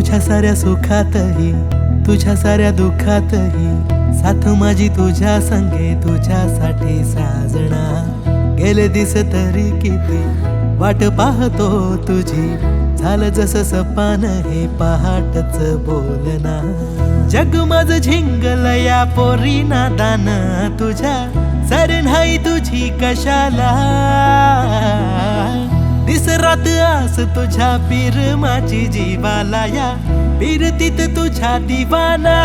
तुझ्या साऱ्या सुखातही तुझ्या साऱ्या दुःखातही साथ माझी तुझ्या संगे तुझ्यासाठी साजना। गेले दिस तरी किती वाट पाहतो तुझी, झालं जसं सपान हे पहाटच बोलना। जग माझं झिंगल या पोरी नादान, तुझ्या सरणाई तुझी कशाला। दिसरात आस तुझ्या पीर माझी जीवाला, या पीरतीत तुझ्या दिवाना।